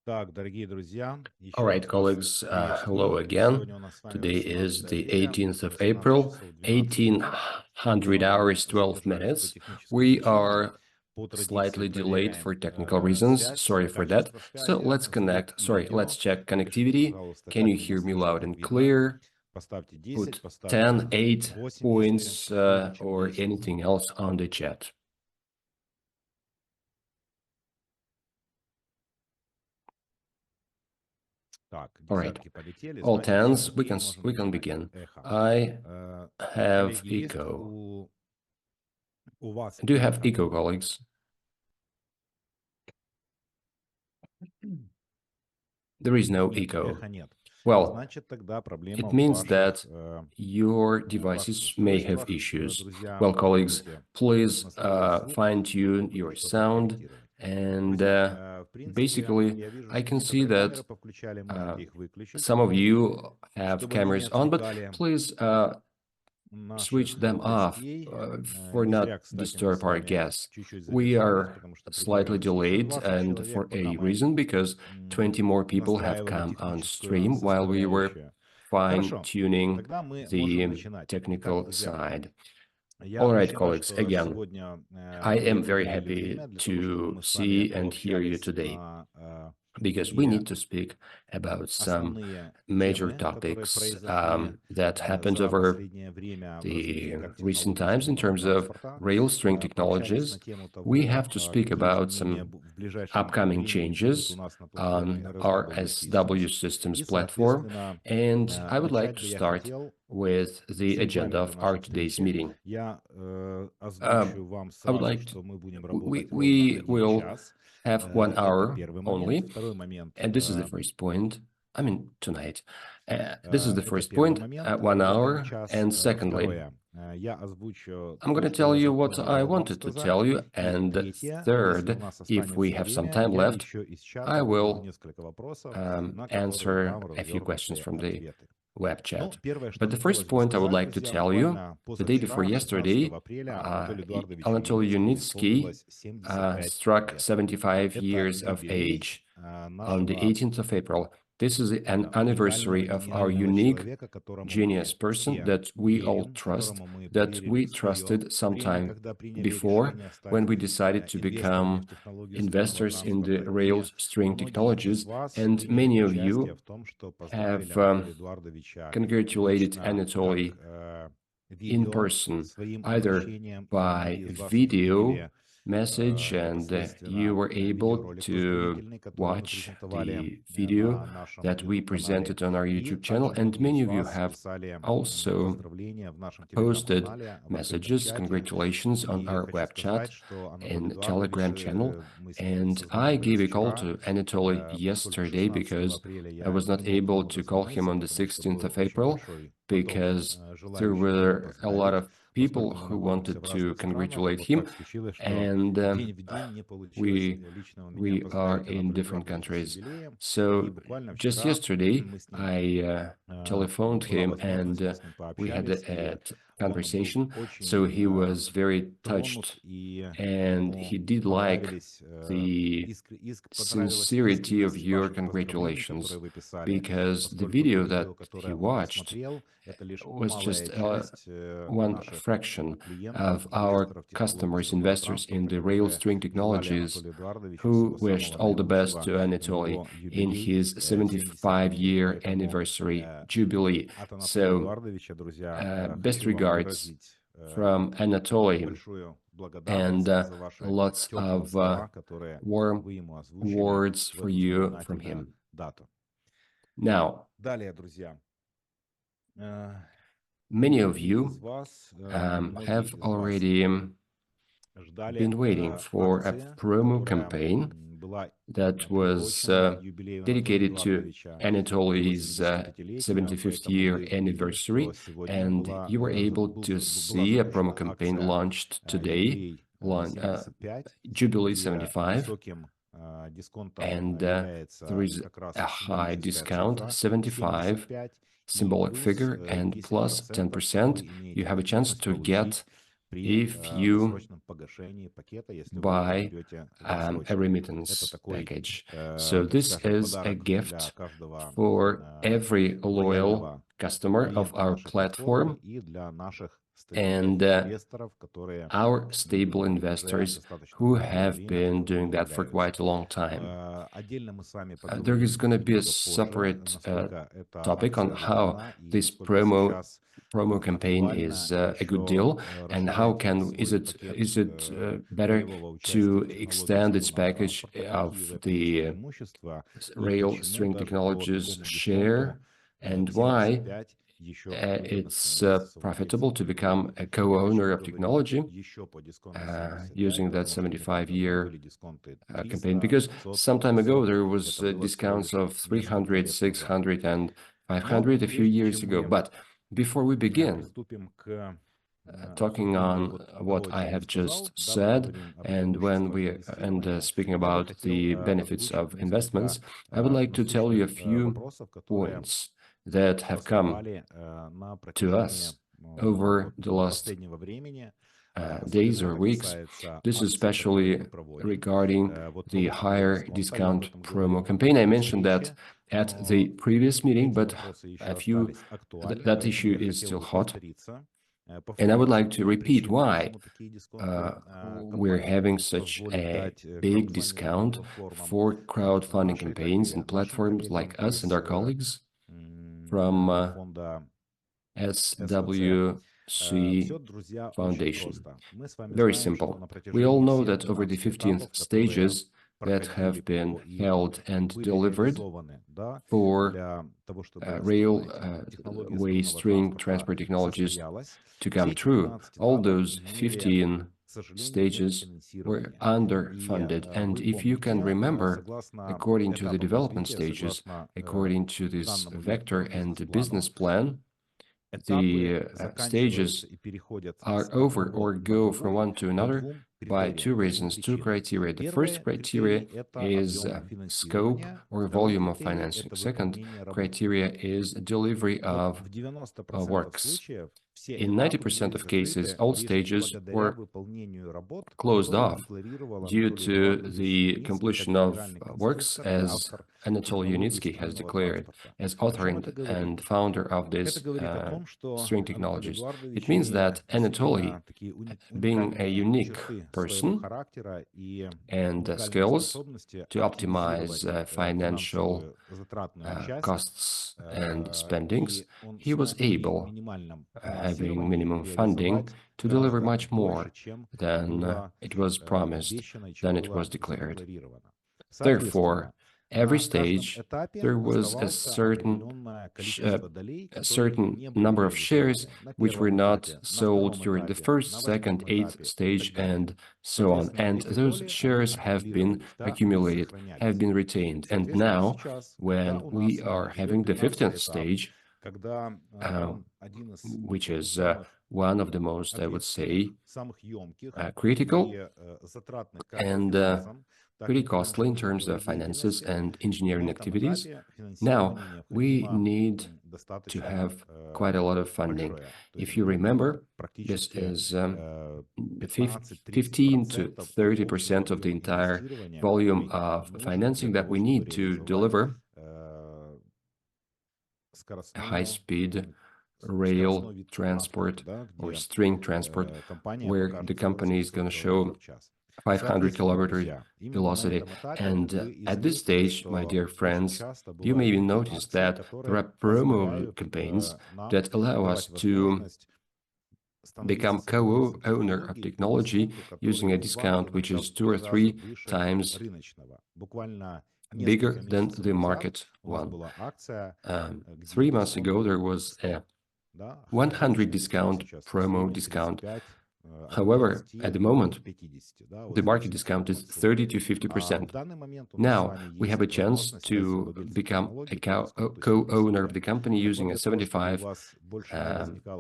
All right, colleagues, hello again. Today is the 18th of April, 1800 hours, 12 minutes. We are slightly delayed for technical reasons. Sorry for that. So let's connect. Sorry, let's check connectivity. Can you hear me loud and clear? Put 10, 8 points or anything else on the chat. All right, all tens, we can begin. I have echo. Do you have echo, colleagues? There is no echo. Well, it means that your devices may have issues. Well, colleagues, please fine-tune your sound. And basically, I can see that some of you have cameras on, but please switch them off for not disturb our guests. We are slightly delayed, and for a reason, because 20 more people have come on stream while we were fine-tuning the technical side. All right, colleagues, again, I am very happy to see and hear you today, because we need to speak about some major topics that happened over the recent times in terms of rail string technologies. We have to speak about some upcoming changes on our SW Systems platform, and I would like to start with the agenda of our today's meeting. I would like to, we will have 1 hour only, and this is the first point. I mean, tonight. This is the first point, 1 hour, and secondly, I'm going to tell you what I wanted to tell you, and third, if we have some time left, I will answer a few questions from the web chat. But the first point I would like to tell you, the day before yesterday, Anatoly Yunitsky struck 75 years of age on the 18th of April. This is an anniversary of our unique genius person that we all trust, that we trusted sometime before when we decided to become investors in the rail string technologies. And many of you have congratulated Anatoly in person, either by video message, and you were able to watch the video that we presented on our YouTube channel, and many of you have also posted messages, congratulations, on our web chat and Telegram channel. And I gave a call to Anatoly yesterday because I was not able to call him on the 16th of April because there were a lot of people who wanted to congratulate him, and we are in different countries. So just yesterday, I telephoned him, and we had a conversation. So he was very touched, and he did like the sincerity of your congratulations, because the video that he watched was just one fraction of our customers, investors in the rail string technologies, who wished all the best to Anatoly in his 75-year anniversary jubilee. So, best regards from Anatoly, and lots of warm words for you from him. Now, many of you have already been waiting for a promo campaign that was dedicated to Anatoly's 75th year anniversary, and you were able to see a promo campaign launched today, Jubilee 75, and there is a high discount, 75, symbolic figure, and plus 10%. You have a chance to get if you buy a remittance package. So this is a gift for every loyal customer of our platform and our stable investors who have been doing that for quite a long time. There is going to be a separate topic on how this promo campaign is a good deal, and how is it better to extend its package of the rail string technologies share, and why it's profitable to become a co-owner of technology using that 75-year campaign, because some time ago there was discounts of 300, 600, and 500 a few years ago. But before we begin talking on what I have just said, and speaking about the benefits of investments, I would like to tell you a few points that have come to us over the last days or weeks. This is especially regarding the higher discount promo campaign. I mentioned that at the previous meeting, but that issue is still hot. And I would like to repeat why we're having such a big discount for crowdfunding campaigns and platforms like us and our colleagues from SWC Foundation. Very simple. We all know that over the 15 stages that have been held and delivered for railway string transport technologies to come true, all those 15 stages were underfunded. And if you can remember, according to the development stages, according to this vector and the business plan, the stages are over or go from one to another by two reasons, two criteria. The first criteria is scope or volume of financing. Second criteria is delivery of works. In 90% of cases, all stages were closed off due to the completion of works, as Anatoly Yunitsky has declared, as author and founder of this string technologies. It means that Anatoly, being a unique person and skills to optimize financial costs and spendings, he was able, having minimum funding, to deliver much more than it was promised, than it was declared. Therefore, every stage, there was a certain number of shares which were not sold during the first, second, eighth stage, and so on. And those shares have been accumulated, have been retained. And now, when we are having the 15th stage, which is one of the most, I would say, critical and pretty costly in terms of finances and engineering activities. Now, we need to have quite a lot of funding. If you remember, this is 15 to 30% of the entire volume of financing that we need to deliver a high-speed rail transport or string transport, where the company is going to show 500 kilometer velocity. And at this stage, my dear friends, you may notice that there are promo campaigns that allow us to become co-owner of technology using a discount which is 2 or 3 times bigger than the market one. 3 months ago, there was a 100 promo discount. However, at the moment, the market discount is 30 to 50%. Now, we have a chance to become a co-owner of the company using a 75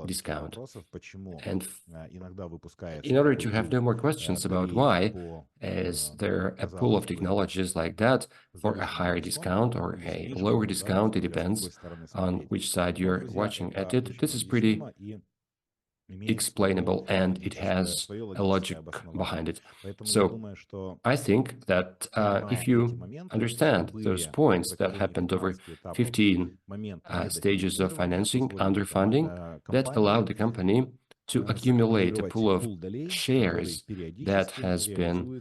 discount. And in order to have no more questions about why is there a pool of technologies like that for a higher discount or a lower discount, it depends on which side you're watching at it. This is pretty explainable and it has a logic behind it. So I think that if you understand those points that happened over 15 stages of financing, underfunding, that allowed the company to accumulate a pool of shares that has been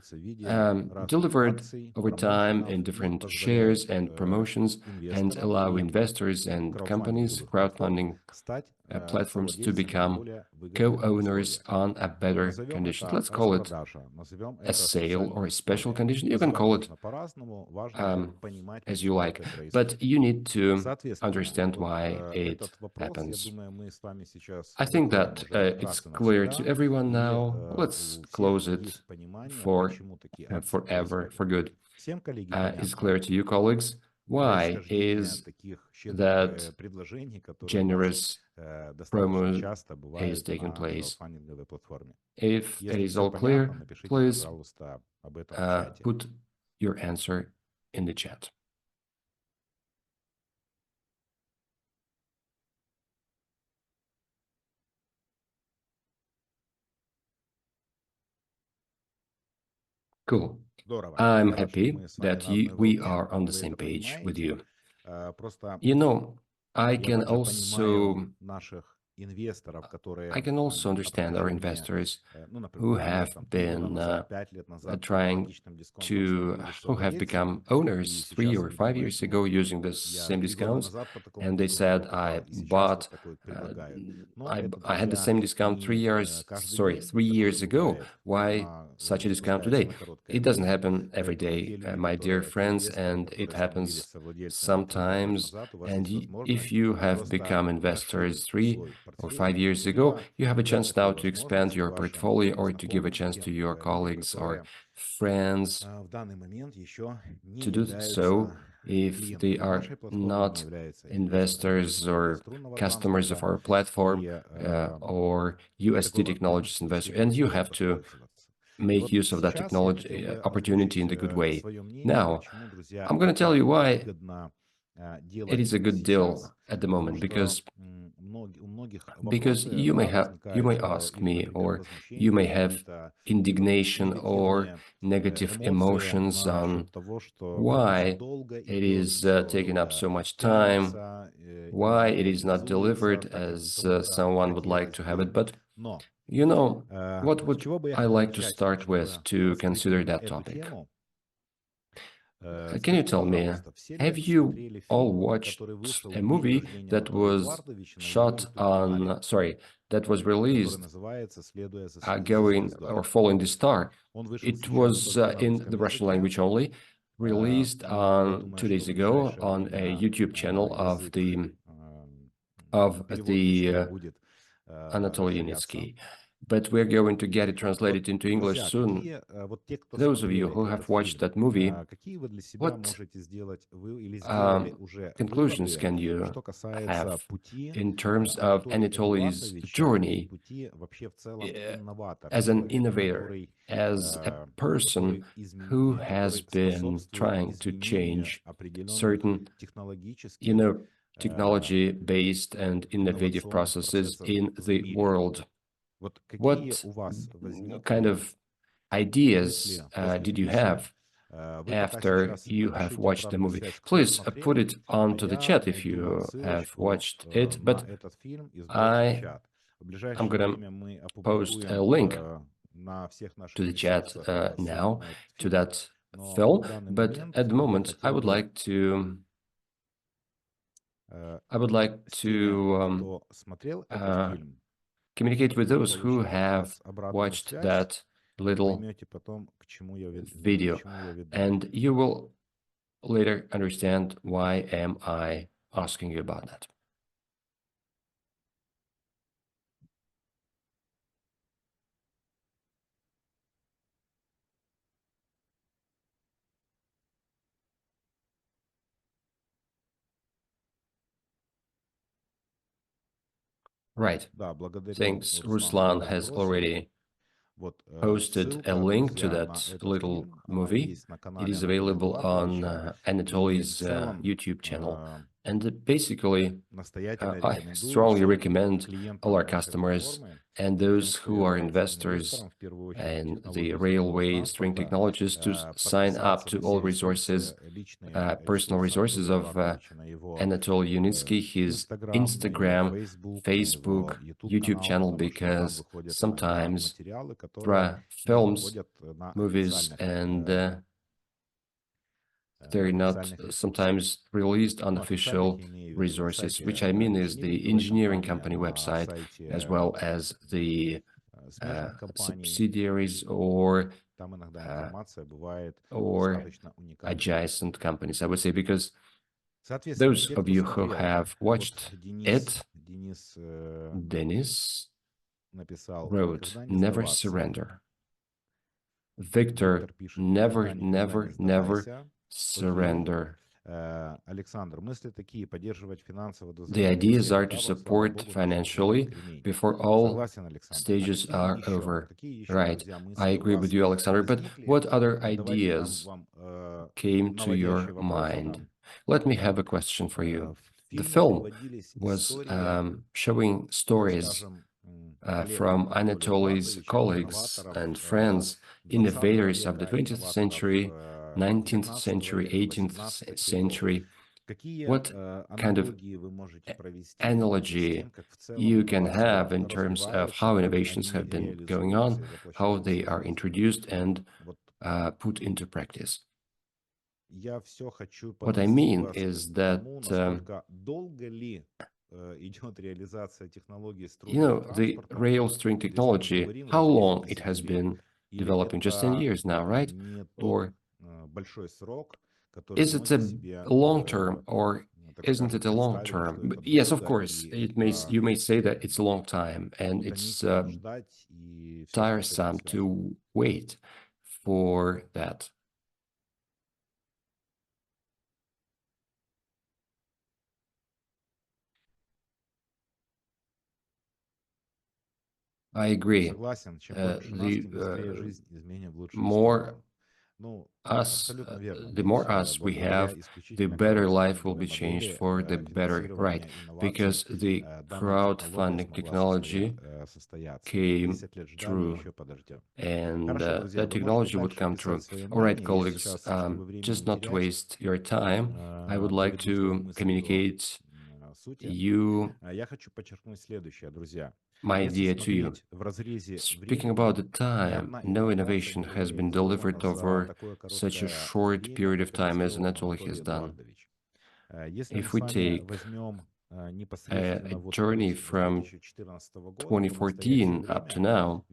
delivered over time in different shares and promotions and allow investors and companies, crowdfunding platforms to become co-owners on a better condition. Let's call it a sale or a special condition. You can call it as you like, but you need to understand why it happens. I think that it's clear to everyone now. Let's close it for forever, for good. It's clear to you, colleagues. Why is that generous promo is taking place? If it is all clear, please put your answer in the chat. Cool. I'm happy that we are on the same page with you. You know, I can also understand our investors who have been who have become owners 3 or 5 years ago using the same discounts, and they said, I had the same discount 3 years ago. Why such a discount today? It doesn't happen every day, my dear friends, and it happens sometimes. And if you have become investors 3 or 5 years ago, you have a chance now to expand your portfolio or to give a chance to your colleagues or friends to do so if they are not investors or customers of our platform or USD Technologies investor. And you have to make use of that technology opportunity in the good way. Now, I'm going to tell you why it is a good deal at the moment, because you may ask me, or you may have indignation or negative emotions on why it is taking up so much time, why it is not delivered as someone would like to have it. But you know, what would I like to start with to consider that topic? Can you tell me, have you all watched a movie that was that was released, Following the Star? It was in the Russian language only, released 2 days ago on a YouTube channel of the Anatoly Unitsky. But we're going to get it translated into English soon. Those of you who have watched that movie, what conclusions can you have in terms of Anatoly's journey as an innovator, as a person who has been trying to change certain, technology-based and innovative processes in the world? What kind of ideas did you have after you have watched the movie? Please put it onto the chat if you have watched it, but I'm gonna post a link to the chat now to that film, but at the moment I would like to communicate with those who have watched that little video, and you will later understand why am I asking you about that. Right. Thanks. Ruslan has already posted a link to that little movie. It is available on Anatoly's YouTube channel. And basically, I strongly recommend all our customers and those who are investors and the railway string technologies to sign up to all resources, personal resources of Anatoly Yunitsky, his Instagram, Facebook, YouTube channel, because sometimes there are films, movies, and they're not sometimes released on official resources, which I mean is the engineering company website, as well as the subsidiaries or adjacent companies, I would say, because those of you who have watched it, Denis wrote, "Never surrender." Victor, never, never, never surrender. The ideas are to support financially before all stages are over. Right. I agree with you, Alexander. But what other ideas came to your mind? Let me have a question for you. The film was showing stories from Anatoly's colleagues and friends, innovators of the 20th century, 19th century, 18th century. What kind of analogy you can have in terms of how innovations have been going on, how they are introduced and put into practice? What I mean is that the rail string technology, how long it has been developing? Just 10 years now, right? Or is it a long term, or isn't it a long term? Yes, of course, you may say that it's a long time and it's tiresome to wait for that. I agree. The more us we have, the better life will be changed for the better, right? Because the crowdfunding technology came true, and that technology would come true. All right, colleagues, just not to waste your time, I would like to communicate my idea to you. Speaking about the time, no innovation has been delivered over such a short period of time as Anatoly has done. If we take a journey from 2014 up to now,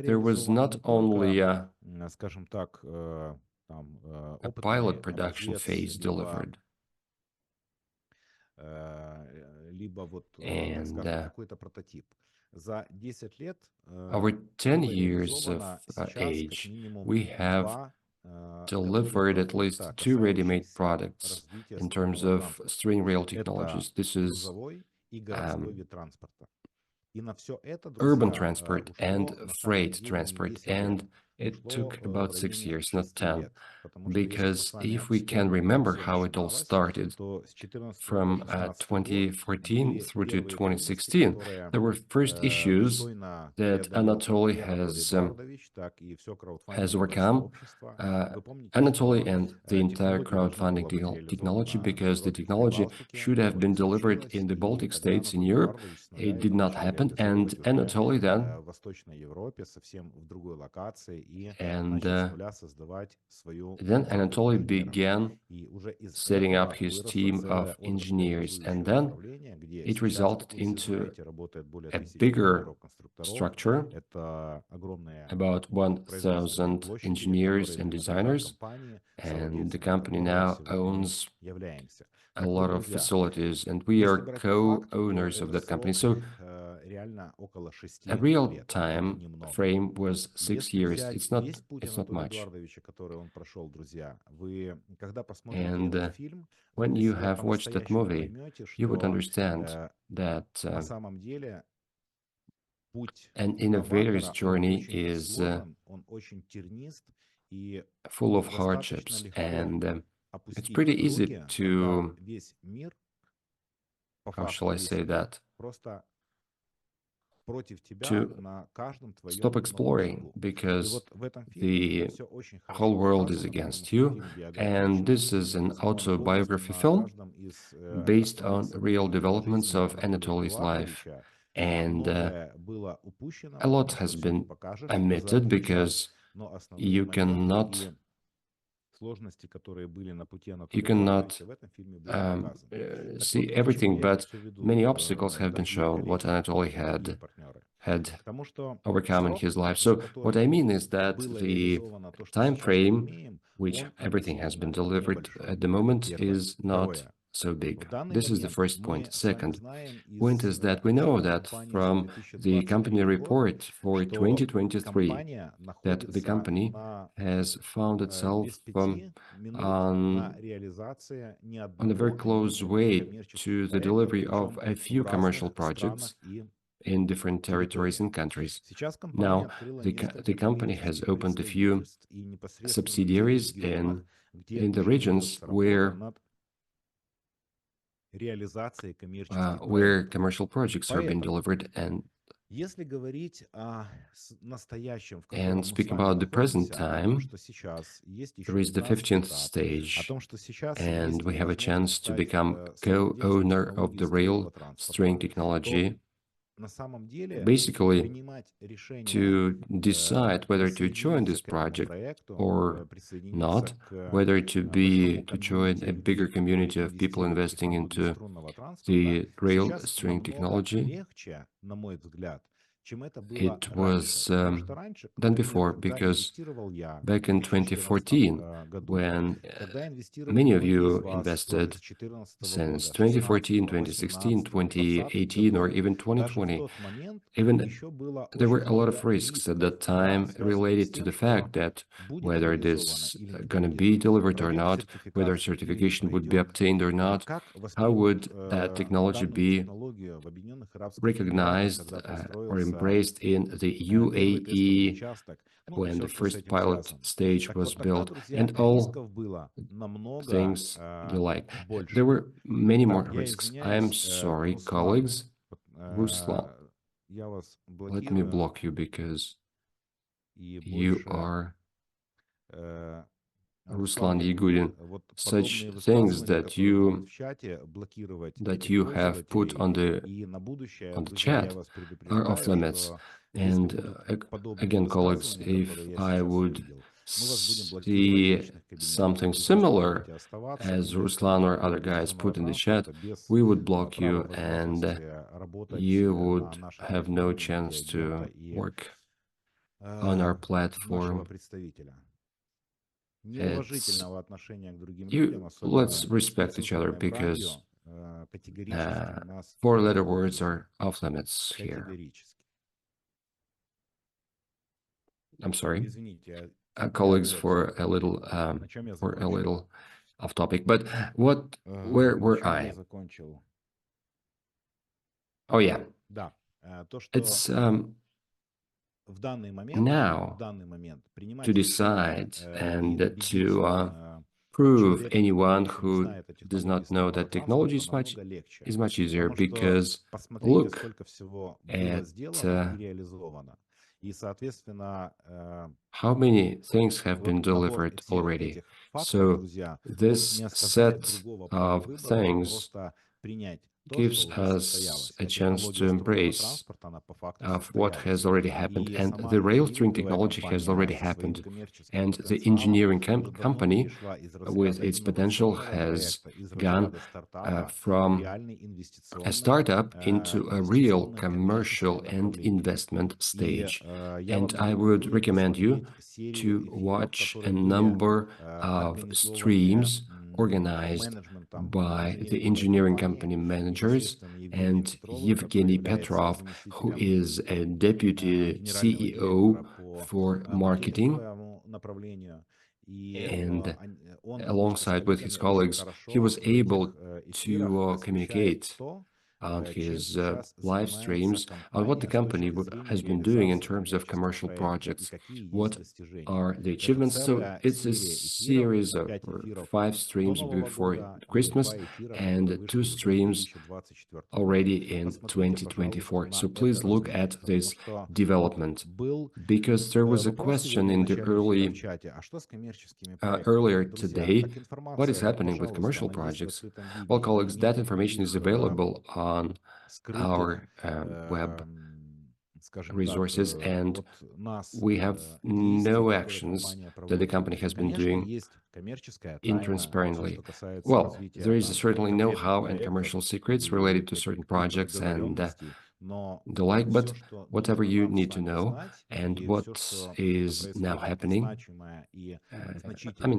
there was not only a pilot production phase delivered, and over 10 years of age, we have delivered at least 2 ready-made products in terms of string rail technologies. This is urban transport and freight transport, and it took about 6 years, not 10, because if we can remember how it all started from 2014 through to 2016, there were first issues that Anatoly has overcome. Anatoly and the entire crowdfunding technology, because the technology should have been delivered in the Baltic states in Europe. It did not happen, and Anatoly then Anatoly began setting up his team of engineers, and then it resulted into a bigger structure, about 1,000 engineers and designers, and the company now owns a lot of facilities, and we are co-owners of that company. So a real time frame was 6 years. It's not much. And when you have watched that movie, you would understand that an innovator's journey is full of hardships, and it's pretty easy to how shall I say that, to stop exploring, because the whole world is against you. And this is an autobiography film based on real developments of Anatoly's life. And a lot has been omitted because you cannot see everything, but many obstacles have been shown what Anatoly had overcome in his life. So what I mean is that the time frame which everything has been delivered at the moment is not so big. This is the first point. Second point is that we know that from the company report for 2023 that the company has found itself on a very close way to the delivery of a few commercial projects in different territories and countries. Now, the company has opened a few subsidiaries in the regions where commercial projects are being delivered. And speaking about the present time, there is the 15th stage, and we have a chance to become co-owner of the rail string technology. Basically, to decide whether to join this project or not, whether to join a bigger community of people investing into the rail string technology. It was done before, because back in 2014, when many of you invested since 2014, 2016, 2018, or even 2020, there were a lot of risks at that time related to the fact that whether this going to be delivered or not, whether certification would be obtained or not, how would that technology be recognized or embraced in the UAE when the first pilot stage was built, and all things the like. There were many more risks. I am sorry, colleagues. Ruslan, let me block you because you are Ruslan Yegudin. Such things that you have put on the chat are off limits. And again, colleagues, if I would see something similar as Ruslan or other guys put in the chat, we would block you, and you would have no chance to work on our platform. Let's respect each other, because 4-letter words are off limits here. I'm sorry, colleagues, for a little off topic. But where were I? Oh yeah, it's now to decide and to prove anyone who does not know that technology is much easier, because look at how many things have been delivered already. So this set of things gives us a chance to embrace of what has already happened, and the rail string technology has already happened, and the engineering company with its potential has gone from a startup into a real commercial and investment stage. And I would recommend you to watch a number of streams organized by the engineering company managers and Yevgeny Petrov, who is a deputy CEO for marketing. And alongside with his colleagues, he was able to communicate on his live streams on what the company has been doing in terms of commercial projects. What are the achievements? So it's a series of 5 streams before Christmas and 2 streams already in 2024. So please look at this development, because there was a question in the earlier today, what is happening with commercial projects? Well, colleagues, that information is available on our web resources, and we have no actions that the company has been doing intransparently. Well, there is certainly know-how and commercial secrets related to certain projects and the like, but whatever you need to know and what is now happening,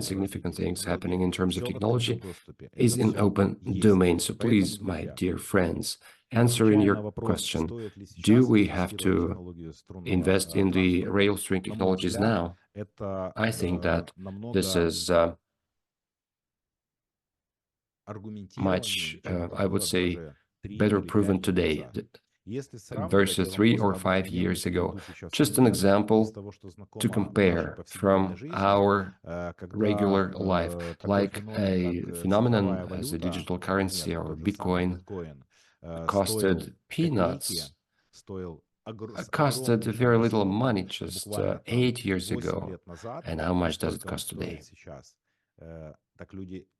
significant things happening in terms of technology is in open domain. So please, my dear friends, answering your question, do we have to invest in the rail string technologies now? I think that this is much, I would say, better proven today versus 3 or 5 years ago. Just an example to compare from our regular life, like a phenomenon as a digital currency or Bitcoin costed peanuts, costed very little money just 8 years ago. And how much does it cost today?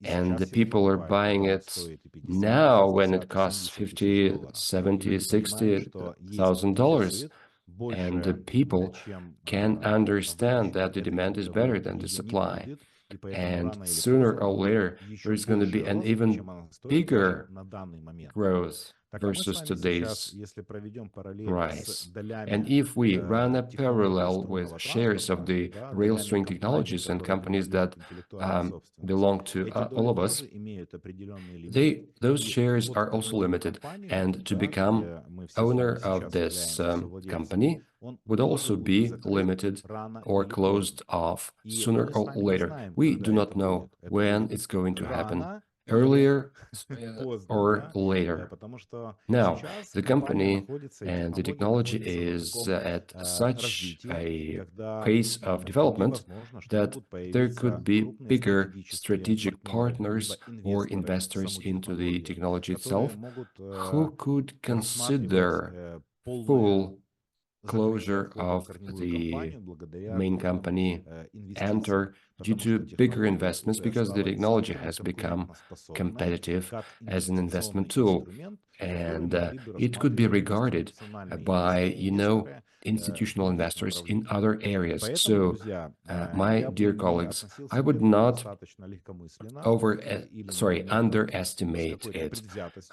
And the people are buying it now when it costs $50, $70, $60,000, and the people can understand that the demand is better than the supply, and sooner or later there is going to be an even bigger growth versus today's price. And if we run a parallel with shares of the rail string technologies and companies that belong to all of us, those shares are also limited. And to become owner of this company would also be limited or closed off sooner or later. We do not know when it's going to happen, earlier or later. Now, the company and the technology is at such a pace of development that there could be bigger strategic partners or investors into the technology itself who could consider full closure of the main company enter due to bigger investments, because the technology has become competitive as an investment tool, and it could be regarded by, institutional investors in other areas. So, my dear colleagues, I would not underestimate it,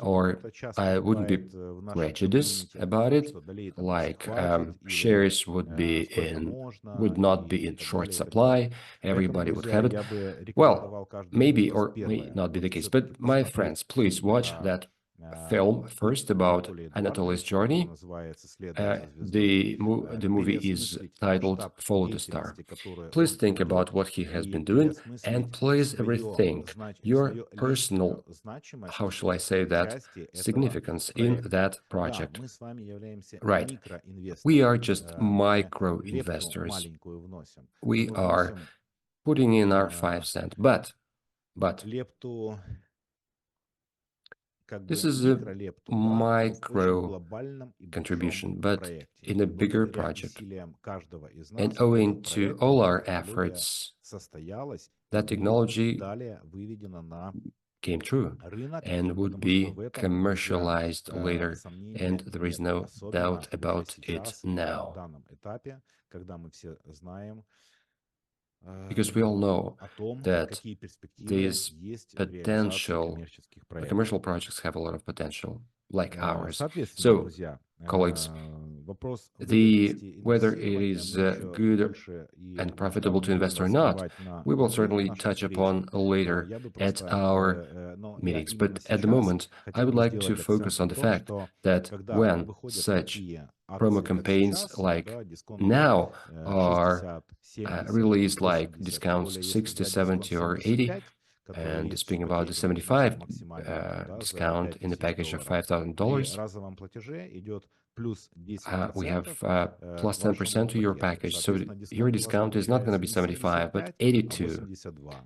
or I wouldn't be prejudiced about it, like shares would not be in short supply, everybody would have it. Well, maybe or may not be the case, but my friends, please watch that film first about Anatoly's journey. The movie is titled Follow the Star. Please think about what he has been doing, and please rethink your personal, how shall I say that, significance in that project. Right. We are just micro investors. We are putting in our 5 cents, but this is a micro contribution, but in a bigger project. And owing to all our efforts, that technology came true and would be commercialized later, and there is no doubt about it now. Because we all know that these potential commercial projects have a lot of potential, like ours. So, colleagues, whether it is good and profitable to invest or not, we will certainly touch upon later at our meetings. But at the moment, I would like to focus on the fact that when such promo campaigns like now are released, like discounts 60, 70, or 80, And speaking about the 75 discount in the package of $5,000, we have plus 10% to your package. So your discount is not going to be 75, but 82.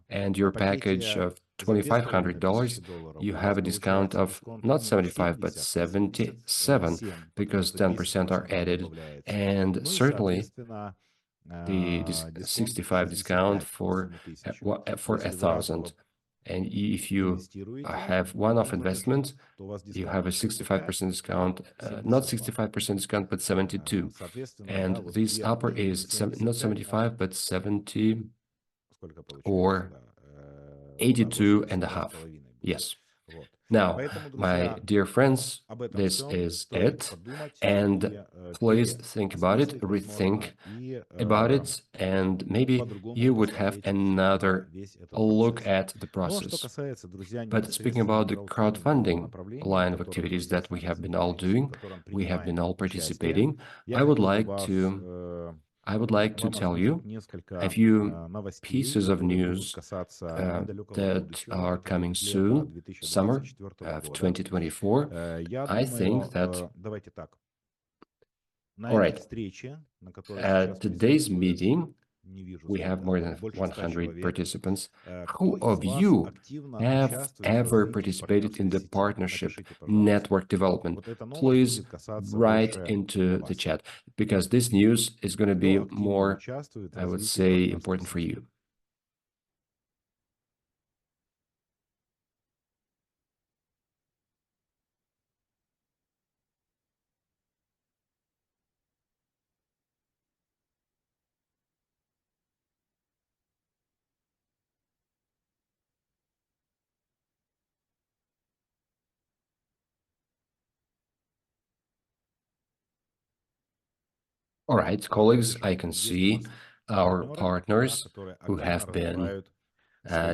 And your package of $2,500, you have a discount of not 75, but 77, because 10% are added. And certainly the 65 discount for 1,000. And if you have one-off investment, you have a 65% discount, not 65% discount, but 72. And this upper is not 75, but 70 or 82 and a half. Yes. Now, my dear friends, this is it. And please think about it, rethink about it, and maybe you would have another look at the process. But speaking about the crowdfunding line of activities that we have been all doing, we have been all participating, I would like to tell you a few pieces of news that are coming soon, summer of 2024. I think that, all right, at today's meeting, we have more than 100 participants. Who of you have ever participated in the partnership network development? Please write into the chat, because this news is going to be more, I would say, important for you. All right, colleagues, I can see our partners who have been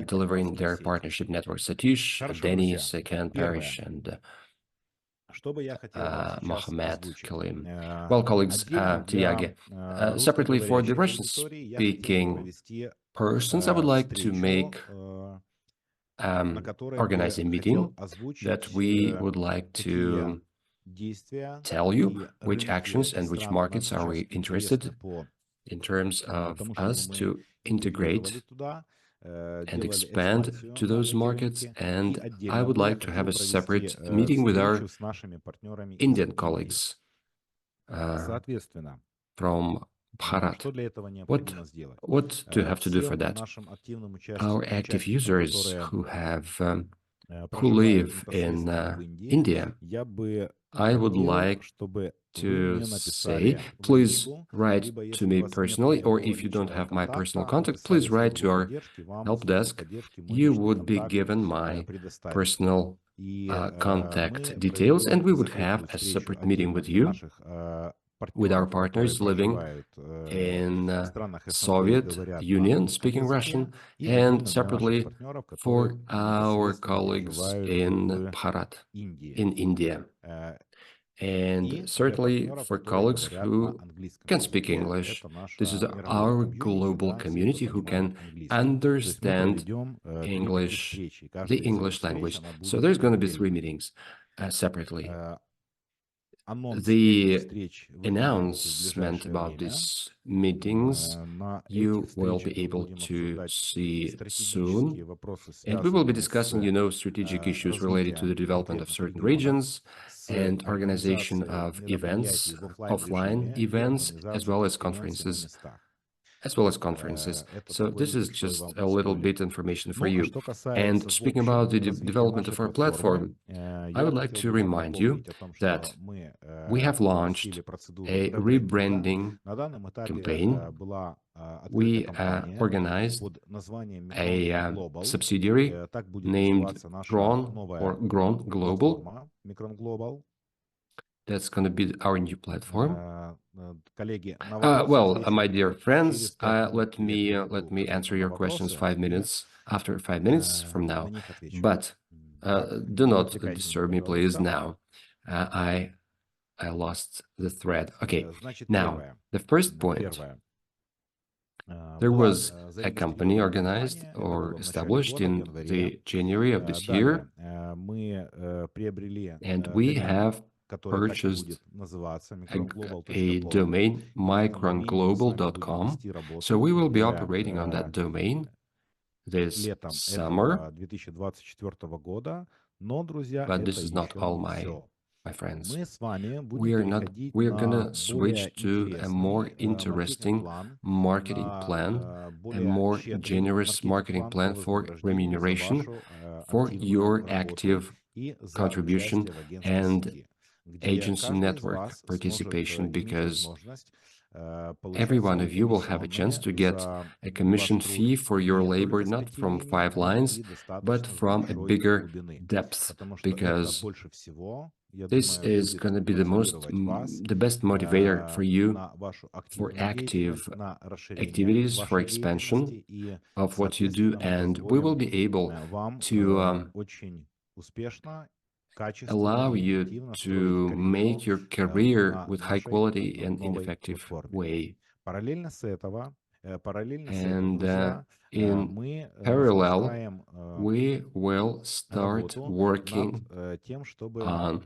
delivering their partnership network. Satish, Denny, Sekan, Parish, and Mohammed Kalim. Well, colleagues, Tiage, separately for the Russian-speaking persons, I would like to make organize a meeting that we would like to tell you which actions and which markets are we interested in terms of us to integrate and expand to those markets. And I would like to have a separate meeting with our Indian colleagues from Bharat. What do you have to do for that? Our active users who live in India, I would like to say, please write to me personally, or if you don't have my personal contact, please write to our help desk. You would be given my personal contact details, and we would have a separate meeting with you, with our partners living in Soviet Union speaking Russian, and separately for our colleagues in Bharat, in India. And certainly for colleagues who can speak English. This is our global community who can understand English, the English language. So there's going to be 3 meetings separately. The announcement about these meetings you will be able to see soon. And we will be discussing, strategic issues related to the development of certain regions and organization of events, offline events, as well as conferences. So this is just a little bit information for you. And speaking about the development of our platform, I would like to remind you that we have launched a rebranding campaign. We organized a subsidiary named Grown Global. That's going to be our new platform. Well, my dear friends, let me answer your questions 5 minutes after 5 minutes from now. But do not disturb me, please. Now, I lost the thread. Okay. Now, the first point There was a company organized or established in the January of this year, and we have purchased a domain, micronglobal.com. So we will be operating on that domain this summer. But this is not all, my friends. We are gonna switch to a more interesting marketing plan, a more generous marketing plan for remuneration for your active contribution and agency network participation, because every one of you will have a chance to get a commission fee for your labor, not from 5 lines, but from a bigger depth, because this is going to be the best motivator for you for active activities, for expansion of what you do, and we will be able to allow you to make your career with high quality and in effective way. And in parallel, we will start working on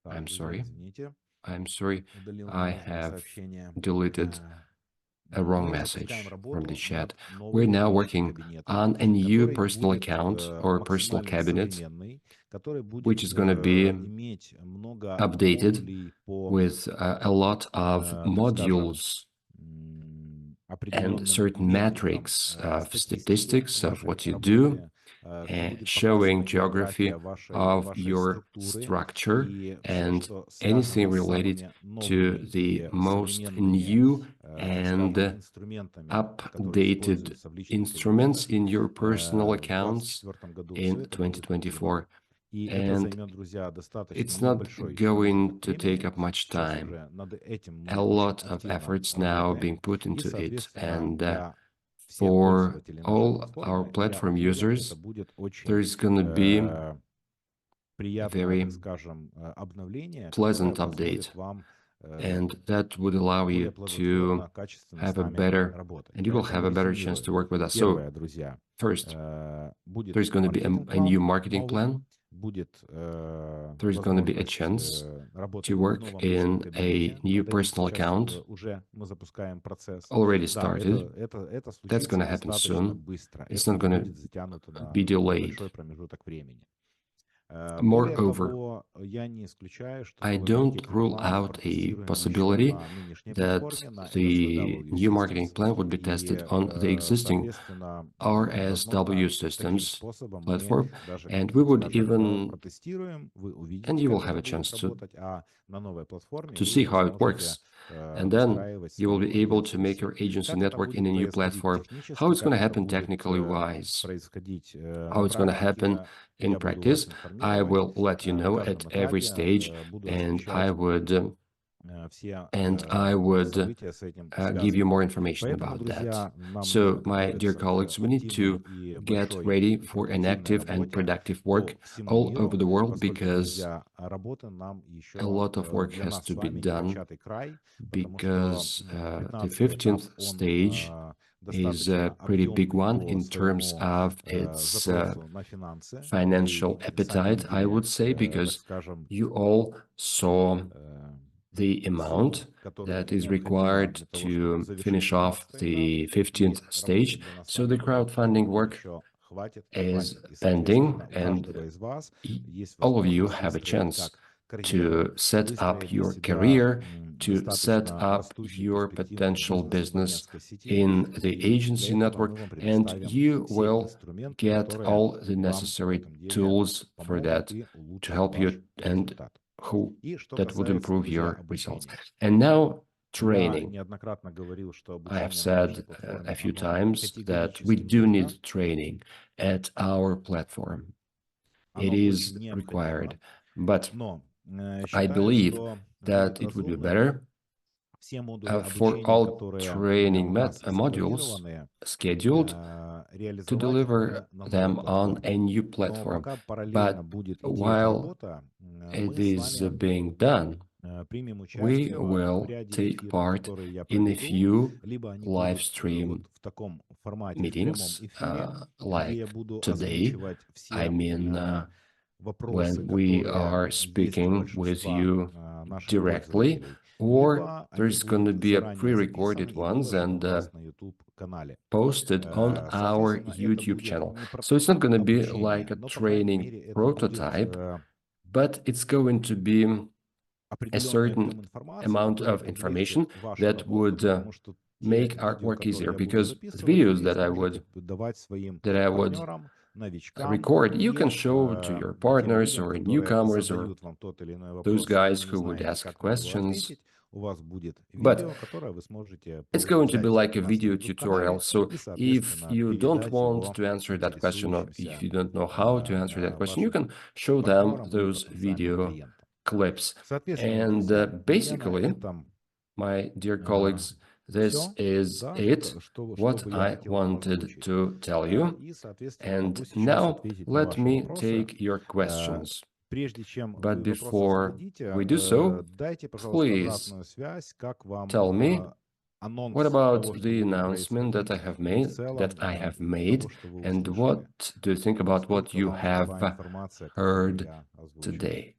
I'm sorry, I have deleted a wrong message from the chat. We're now working on a new personal account or personal cabinet, which is going to be updated with a lot of modules and certain metrics of statistics of what you do, showing geography of your structure and anything related to the most new and updated instruments in your personal accounts in 2024. And it's not going to take up much time. A lot of efforts now being put into it, and for all our platform users, there's going to be a very pleasant update, and that would allow you to have a better, and you will have a better chance to work with us. So first, there's going to be a new marketing plan. There's going to be a chance to work in a new personal account already started. That's going to happen soon. It's not going to be delayed. Moreover, I don't rule out a possibility that the new marketing plan would be tested on the existing RSW systems platform, and we would even, and you will have a chance to see how it works. And then you will be able to make your agency network in a new platform. How it's going to happen technically wise, how it's going to happen in practice, I will let you know at every stage, and I would give you more information about that. So, my dear colleagues, we need to get ready for an active and productive work all over the world, because a lot of work has to be done, because the 15th stage is a pretty big one in terms of its financial appetite, I would say, because you all saw the amount that is required to finish off the 15th stage. So the crowdfunding work is pending, and all of you have a chance to set up your career, to set up your potential business in the agency network, and you will get all the necessary tools for that to help you, and that would improve your results. And now, training. I have said a few times that we do need training at our platform. It is required, but I believe that it would be better for all training modules scheduled to deliver them on a new platform. But while it is being done, we will take part in a few live stream meetings, like today. I mean, when we are speaking with you directly, or there's going to be a pre-recorded ones and posted on our YouTube channel. So it's not going to be like a training prototype, but it's going to be a certain amount of information that would make our work easier, because the videos that I would record, you can show to your partners or newcomers or those guys who would ask questions. But it's going to be like a video tutorial. So if you don't want to answer that question, or if you don't know how to answer that question, you can show them those video clips. And basically, my dear colleagues, this is it, what I wanted to tell you. And now let me take your questions. But before we do so, please tell me, what about the announcement that I have made, and what do you think about what you have heard today?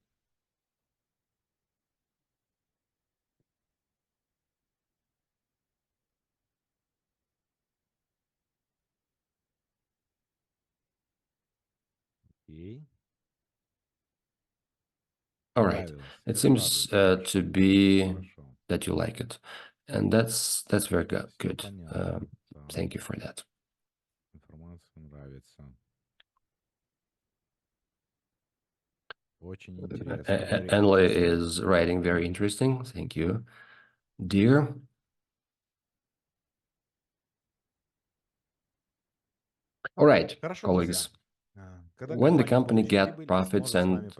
All right. It seems to be that you like it, and that's very good. Thank you for that. Enle is writing very interesting. Thank you, dear. All right, colleagues. When the company get profits and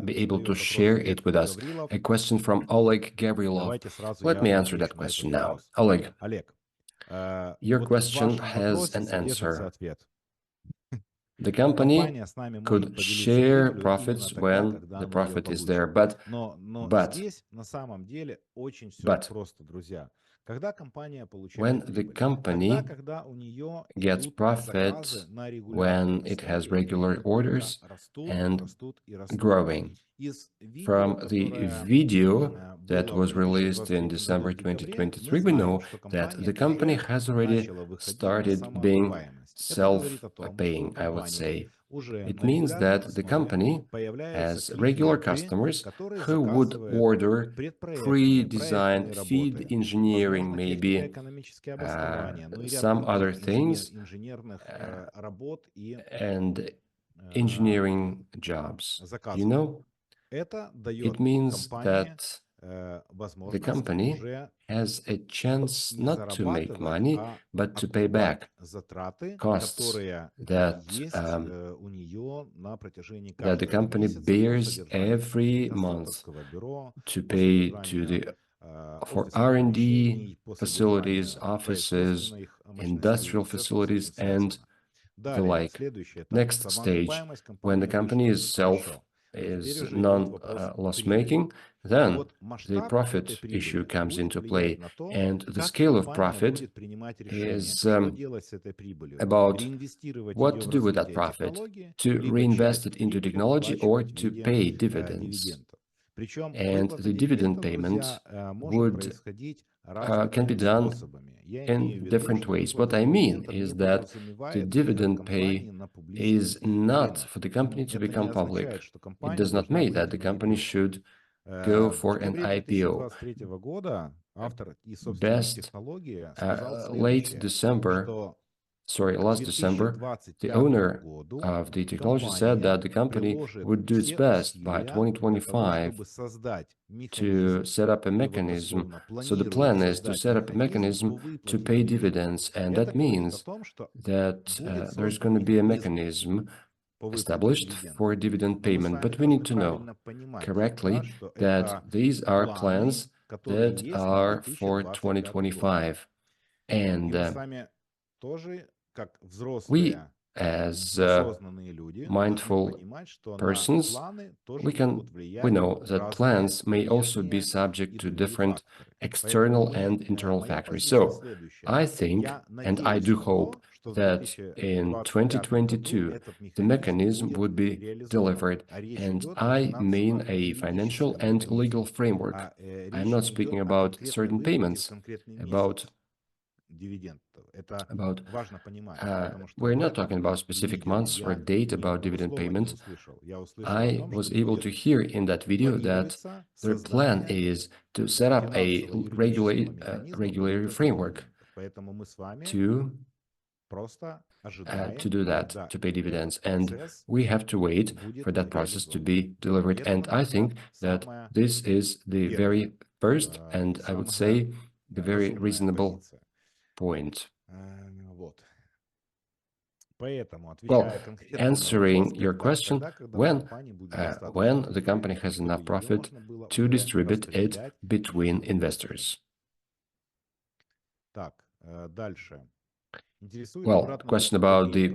be able to share it with us. A question from Oleg Gavrilov. Let me answer that question now. Oleg, your question has an answer. The company could share profits when the profit is there, but when the company gets profit when it has regular orders and growing. From the video that was released in December 2023, we know that the company has already started being self-paying, I would say. It means that the company has regular customers who would order pre-designed feed engineering, maybe some other things, and engineering jobs. You know, it means that the company has a chance not to make money, but to pay back costs that the company bears every month to pay to the for R&D facilities, offices, industrial facilities, and the like. Next stage, when the company is non-loss making, then the profit issue comes into play, and the scale of profit is about what to do with that profit, to reinvest it into technology or to pay dividends. And the dividend payment can be done in different ways. What I mean is that the dividend pay is not for the company to become public. It does not mean that the company should go for an IPO. Last December, the owner of the technology said that the company would do its best by 2025 to set up a mechanism. So the plan is to set up a mechanism to pay dividends, and that means that there's going to be a mechanism established for dividend payment. But we need to know correctly that these are plans that are for 2025. And we, as mindful persons, we know that plans may also be subject to different external and internal factors. So I think, and I do hope, that in 2022, the mechanism would be delivered, and I mean a financial and legal framework. I'm not speaking about certain payments, about we're not talking about specific months or date about dividend payment. I was able to hear in that video that their plan is to set up a regulatory framework to do that, to pay dividends. And we have to wait for that process to be delivered. And I think that this is the very first, and I would say the very reasonable point. Well, answering your question, when the company has enough profit to distribute it between investors. Well, question about the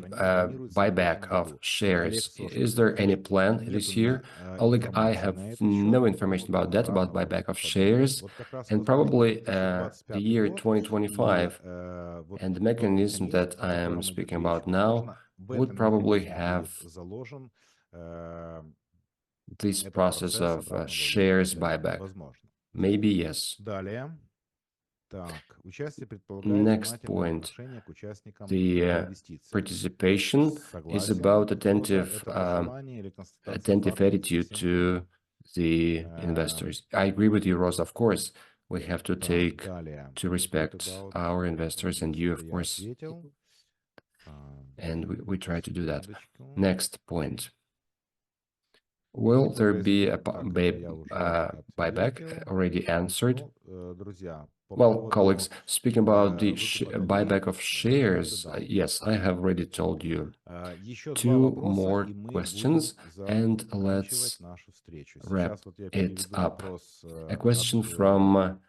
buyback of shares. Is there any plan this year? Oleg, I have no information about that, about buyback of shares, and probably the year 2025 and the mechanism that I am speaking about now would probably have this process of shares buyback. Maybe yes. Next point, the participation is about attentive attitude to the investors. I agree with you, Rosa. Of course, we have to to respect our investors and you, of course, and we try to do that. Next point. Will there be a buyback? Already answered. Well, colleagues, speaking about the buyback of shares, yes, I have already told you. Two more questions, and let's wrap it up. A question from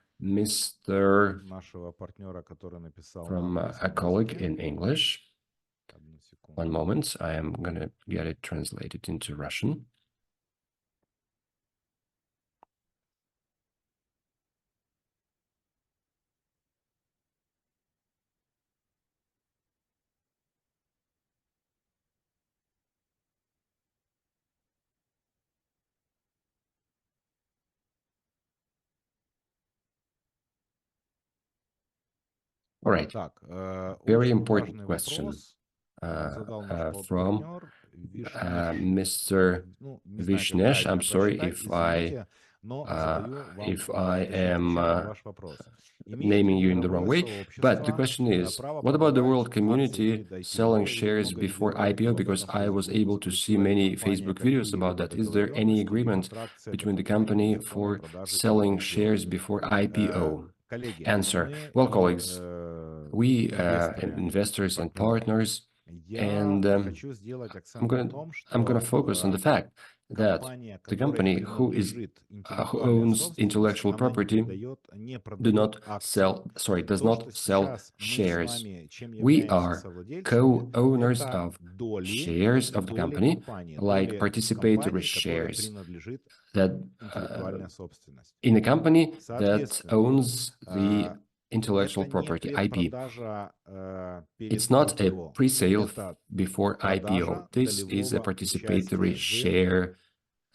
from a colleague in English. One moment, I am going to get it translated into Russian. All right. Very important question from Mr. Vishnesh. I'm sorry if I am naming you in the wrong way, but the question is, what about the world community selling shares before IPO? Because I was able to see many Facebook videos about that. Is there any agreement between the company for selling shares before IPO? Answer. Well, colleagues, we investors and partners, and I'm gonna focus on the fact that the company who owns intellectual property does not sell shares. We are co-owners of shares of the company, like participatory shares that in a company that owns the intellectual property, IP. It's not a pre-sale before IPO. This is a participatory share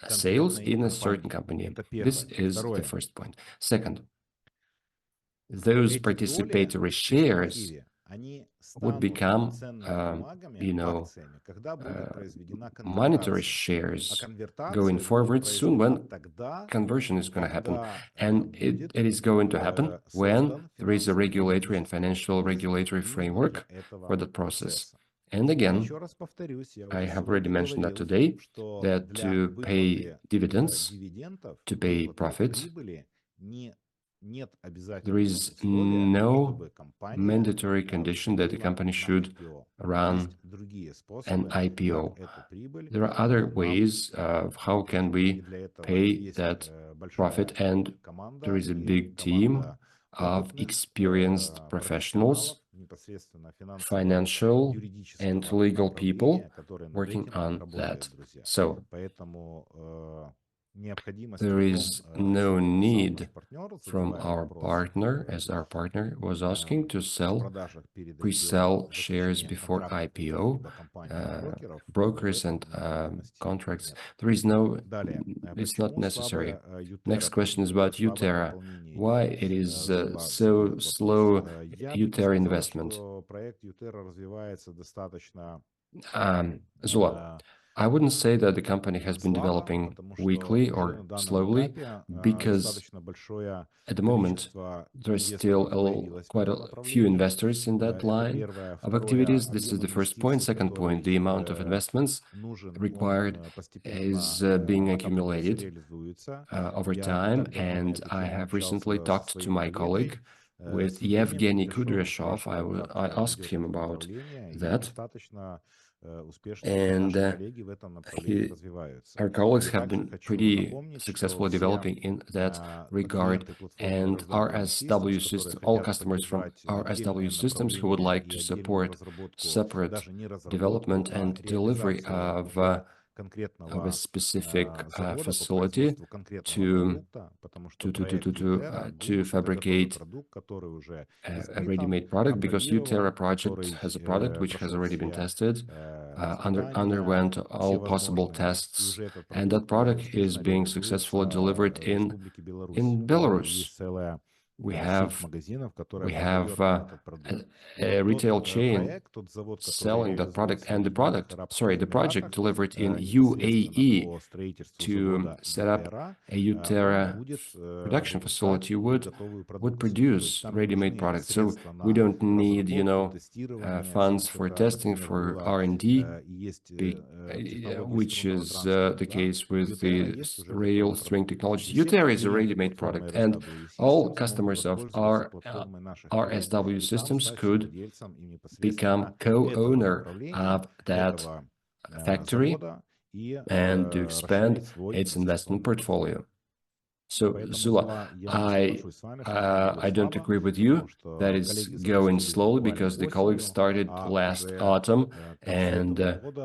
sales in a certain company. This is the first point. Second, those participatory shares would become, monetary shares going forward soon when conversion is going to happen. And it is going to happen when there is a regulatory and financial regulatory framework for the process. And again, I have already mentioned that today, that to pay dividends, to pay profits, there is no mandatory condition that the company should run an IPO. There are other ways of how can we pay that profit, and there is a big team of experienced professionals, financial and legal people working on that. So there is no need from our partner, as our partner was asking, to pre-sell shares before IPO, brokers and contracts. It's not necessary. Next question is about Utera. Why it is so slow, Utera investment? Zula, I wouldn't say that the company has been developing weakly or slowly, because at the moment there's still quite a few investors in that line of activities. This is the first point. Second point, the amount of investments required is being accumulated over time, and I have recently talked to my colleague with Yevgeny Kudryashov. I asked him about that, and our colleagues have been pretty successfully developing in that regard. And RSW system, all customers from RSW systems who would like to support separate development and delivery of a specific facility to fabricate a ready-made product, because Utera project has a product which has already been tested, underwent all possible tests, and that product is being successfully delivered in Belarus. We have a retail chain selling that product, and the project delivered in UAE to set up a Utera production facility would produce ready-made products. So we don't need, funds for testing, for R&D, which is the case with the rail string technology. Utera is a ready-made product, and all customers of our RSW systems could become co-owner of that factory and to expand its investment portfolio. So, Zula, I don't agree with you that it's going slowly, because the colleagues started last autumn, and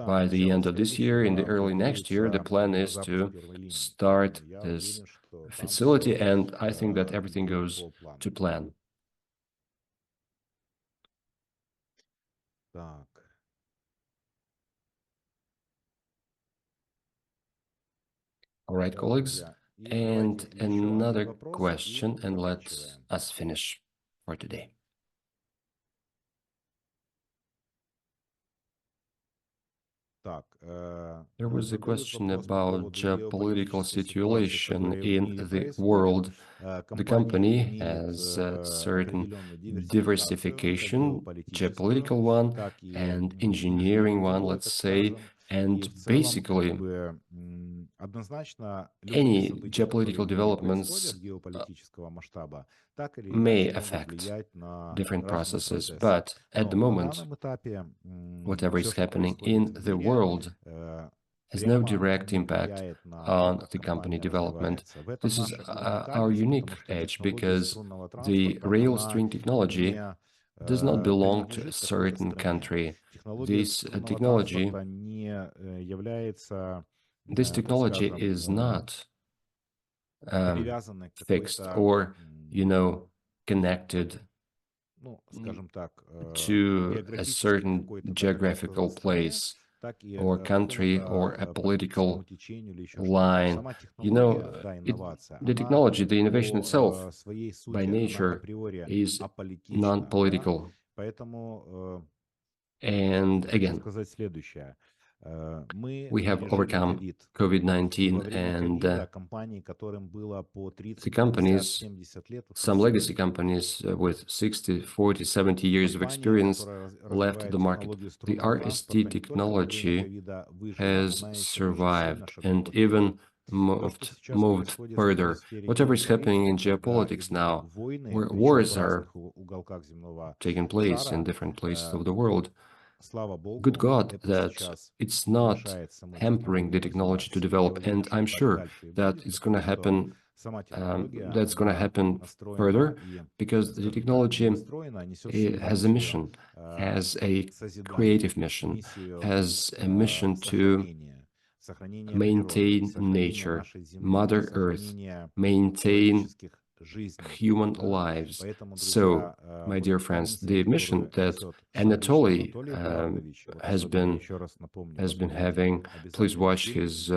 by the end of this year, in the early next year, the plan is to start this facility, and I think that everything goes to plan. All right, colleagues. And another question, and let us finish for today. There was a question about geopolitical situation in the world. The company has a certain diversification, geopolitical one and engineering one, let's say, and basically any geopolitical developments may affect different processes, but at the moment, whatever is happening in the world has no direct impact on the company development. This is our unique edge, because the rail string technology does not belong to a certain country. This technology is not fixed or, connected to a certain geographical place or country or a political line. The technology, the innovation itself, by nature, is non-political. And again, we have overcome COVID-19, and the companies, some legacy companies with 60, 40, 70 years of experience left the market. The RST technology has survived and even moved further. Whatever is happening in geopolitics now, where wars are taking place in different places of the world, good God, that it's not hampering the technology to develop, and I'm sure that it's going to happen that's going to happen further, because the technology has a mission, has a creative mission, has a mission to maintain nature, Mother Earth, maintain human lives. So, my dear friends, the mission that Anatoly has been having, please watch his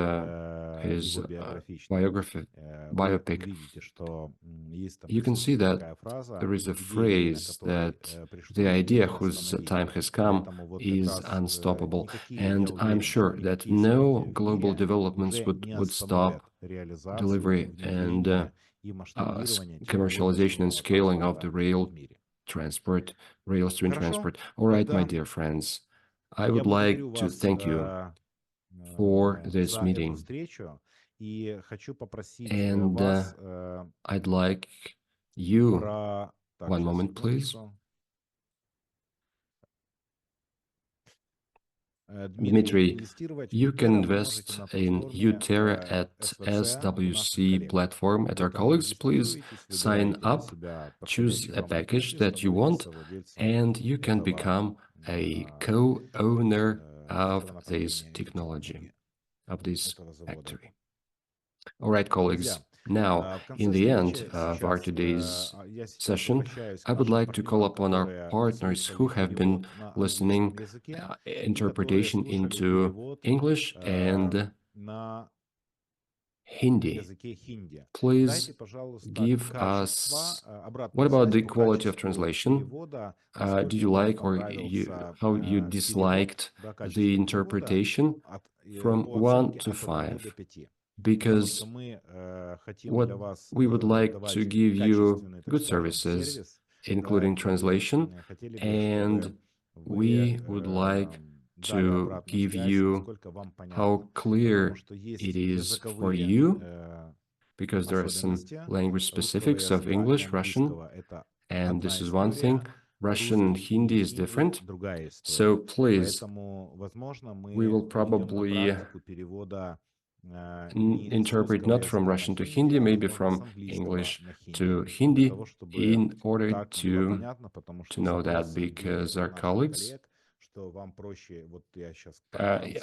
biopic. You can see that there is a phrase that the idea whose time has come is unstoppable, and I'm sure that no global developments would stop delivery and commercialization and scaling of the rail stream transport. All right, my dear friends, I would like to thank you for this meeting, and I'd like you, one moment, please. Dmitry, you can invest in Utera at SWC platform at our colleagues. Please sign up, choose a package that you want, and you can become a co-owner of this technology, of this factory. All right, colleagues. Now, in the end of our today's session, I would like to call upon our partners who have been listening interpretation into English and Hindi. Please give us, what about the quality of translation? Do you like, or how you disliked the interpretation from 1 to 5? Because what we would like to give you good services, including translation, and we would like to give you how clear it is for you, because there are some language specifics of English, Russian, and this is one thing. Russian and Hindi is different. So please, we will probably interpret not from Russian to Hindi, maybe from English to Hindi, in order to know that, because our colleagues,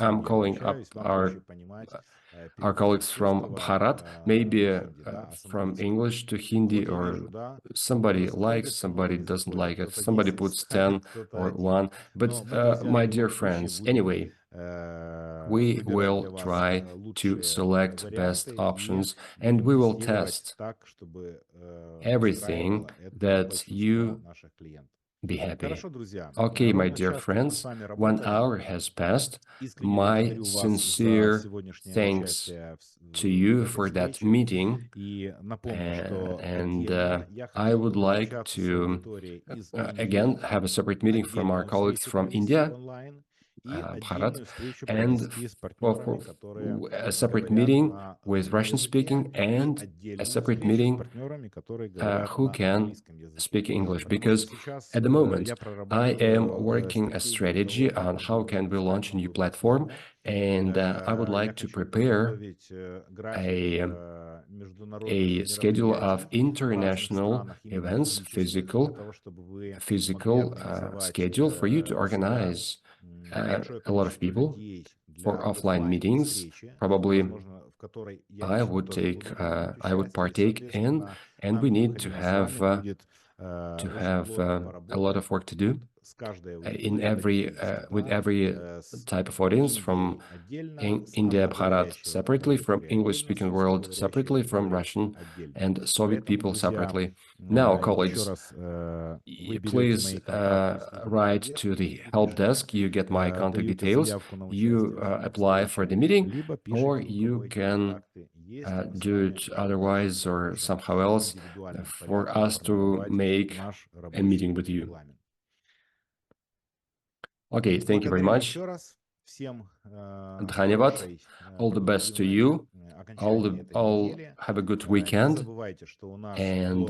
I'm calling up our colleagues from Bharat, maybe from English to Hindi, or somebody likes, somebody doesn't like it, somebody puts 10 or 1. But my dear friends, anyway, we will try to select best options, and we will test everything that you be happy. Okay, my dear friends, 1 hour has passed. My sincere thanks to you for that meeting, and I would like to again have a separate meeting from our colleagues from India, Bharat, and for a separate meeting with Russian-speaking, and a separate meeting who can speak English, because at the moment I am working a strategy on how can we launch a new platform, and I would like to prepare a schedule of international events, physical schedule for you to organize a lot of people for offline meetings. Probably I would partake in, and we need to have a lot of work to do in with every type of audience, from India, Bharat separately, from English-speaking world separately, from Russian and Soviet people separately. Now, colleagues, please write to the help desk. You get my contact details. You apply for the meeting, or you can do it otherwise or somehow else for us to make a meeting with you. Okay, thank you very much. Dhanyavad. All the best to you. All have a good weekend. And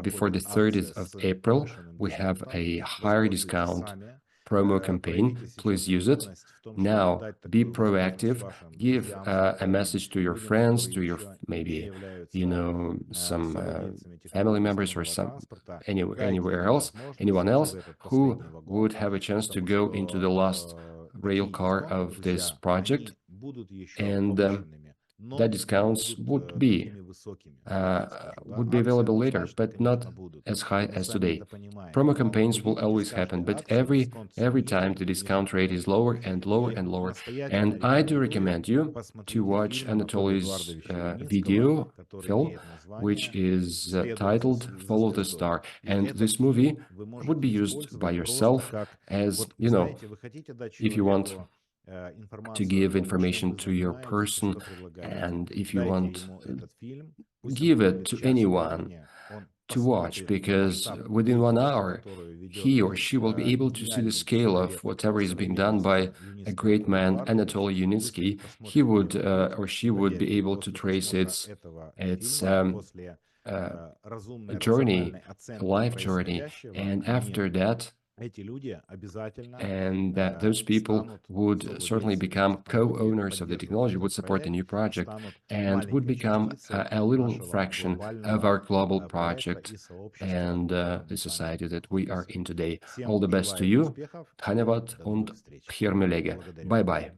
before the 30th of April, we have a higher discount promo campaign. Please use it. Now, be proactive. Give a message to your friends, to your maybe, some family members or anywhere else, anyone else who would have a chance to go into the last rail car of this project, and that discounts would be available later, but not as high as today. Promo campaigns will always happen, but every time the discount rate is lower and lower and lower. And I do recommend you to watch Anatoly's film, which is titled "Follow the Star." And this movie would be used by yourself as, if you want to give information to your person, and if you want, give it to anyone to watch, because within 1 hour, he or she will be able to see the scale of whatever is being done by a great man, Anatoly Yunitsky. He would or she would be able to trace its journey, life journey, and after that, and those people would certainly become co-owners of the technology, would support the new project, and would become a little fraction of our global project and the society that we are in today. All the best to you. Dhanyavad und Bye-bye.